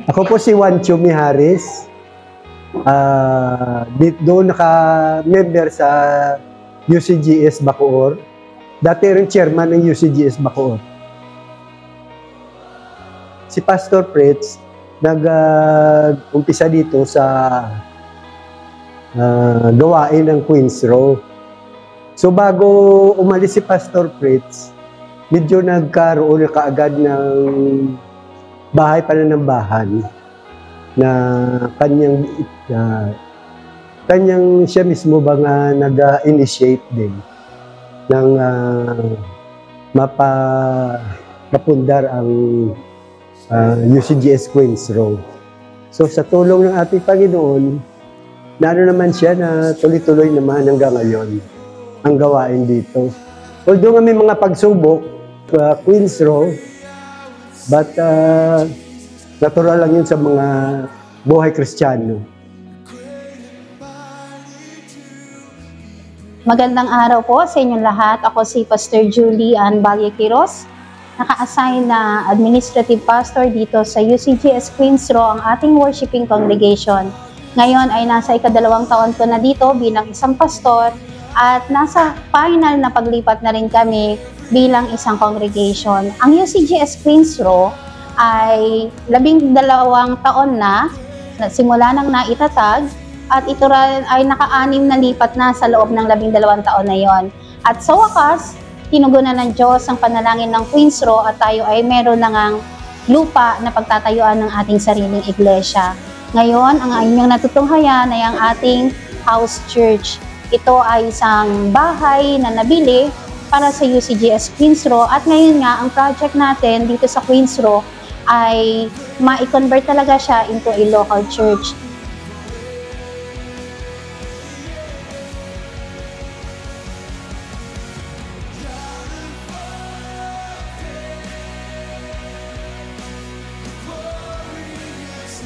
Ako po si Juan Chumiharis. Doon naka-member sa UCGS Bacoor. Dati rin chairman ng UCGS Bacoor. Si Pastor Fritz nag-umpisa dito sa gawain ng Queens Row. So bago umalis si Pastor Fritz, medyo nagkaroon na kaagad ng bahay pananambahan na kanyang siya mismo ba nga nag-initiate din ng mapundar ang UCGS Queens Row. So sa tulong ng ating Panginoon, naman siya na tuloy-tuloy naman hanggang ngayon ang gawain dito. Although may mga pagsubok, Queens Row, but natural lang yun sa mga buhay Kristiyano. Magandang araw po sa inyong lahat. Ako si Pastor Julie Ann Vallequiros, naka-assign na Administrative Pastor dito sa UCGS Queens Row, ang ating worshiping congregation. Ngayon ay nasa ika-2 taon ko na dito bilang isang pastor at nasa final na paglipat na rin kami bilang isang congregation. Ang UCGS Queens Row ay 12 taon na simula nang naitatag at ito rin ay naka-6 na lipat na sa loob ng 12 taon na yon. At sa wakas, tinugunan ng Diyos ang panalangin ng Queens Row at tayo ay meron na ngang lupa na pagtatayuan ng ating sariling iglesia. Ngayon, ang inyong natutunghayan ay ang ating house church. Ito ay isang bahay na nabili para sa UCGS Queens Row at ngayon nga ang project natin dito sa Queens Row ay ma-convert talaga siya into a local church.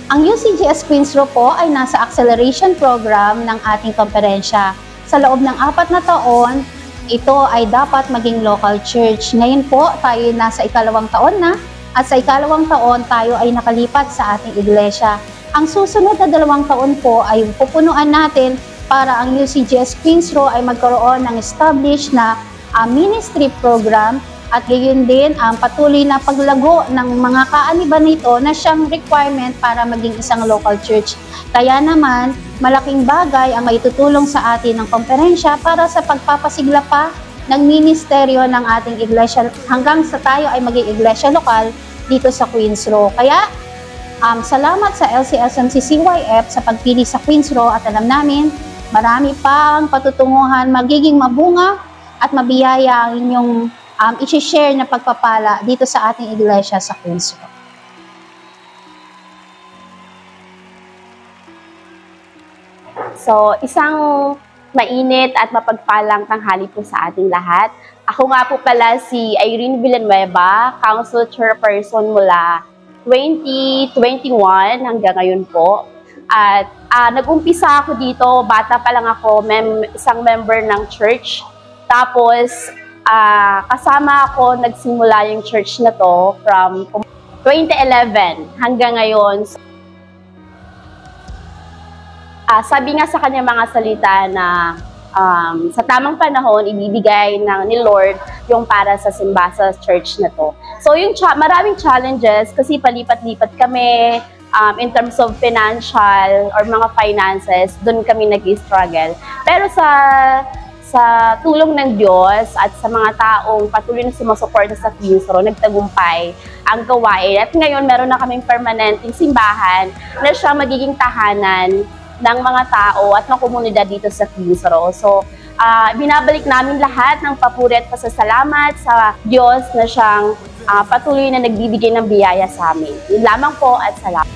Ang UCGS Queens Row po ay nasa acceleration program ng ating komperensya. Sa loob ng 4 na taon, ito ay dapat maging local church. Ngayon po, tayo nasa ika-2 taon na at sa ika-2 taon, tayo ay nakalipat sa ating iglesia. Ang susunod na 2 taon po ay pupunuan natin para ang UCGS Queens Row ay magkaroon ng established na ministry program at gayon din ang patuloy na paglago ng mga kaaniban nito na siyang requirement para maging isang local church. Kaya naman, malaking bagay ang maitutulong sa atin ng komperensya para sa pagpapasigla pa ng ministeryo ng ating iglesia hanggang sa tayo ay maging iglesia lokal dito sa Queens Row. Kaya, salamat sa LCSMC CYF sa pagpili sa Queens Row at alam namin, marami pang patutunguhan magiging mabunga at mabiyaya ang inyong i-share na pagpapala dito sa ating iglesia sa Queens Row. So, isang mainit at mapagpalang tanghali po sa ating lahat. Ako nga po pala si Irene Villanueva, Council Chairperson mula 2021 hanggang ngayon po. At nag-umpisa ako dito, bata pa lang ako, isang member ng church. Tapos, kasama ako nagsimula yung church na to from 2011 hanggang ngayon. Sabi nga sa kanya mga salita na sa tamang panahon, ibibigay ni Lord yung para sa simba sa church na to. So yung maraming challenges kasi palipat-lipat kami in terms of financial or mga finances, doon kami nag-struggle. Pero sa tulong ng Diyos at sa mga taong patuloy na sumusuporta sa Queens Row, nagtagumpay ang gawain. At ngayon, meron na kaming permanenteng simbahan na siya magiging tahanan ng mga tao at ng komunidad dito sa Queens Row. So, binabalik namin lahat ng papuri at pasasalamat sa Diyos na siyang patuloy na nagbibigay ng biyaya sa amin. Yun lamang po at salamat.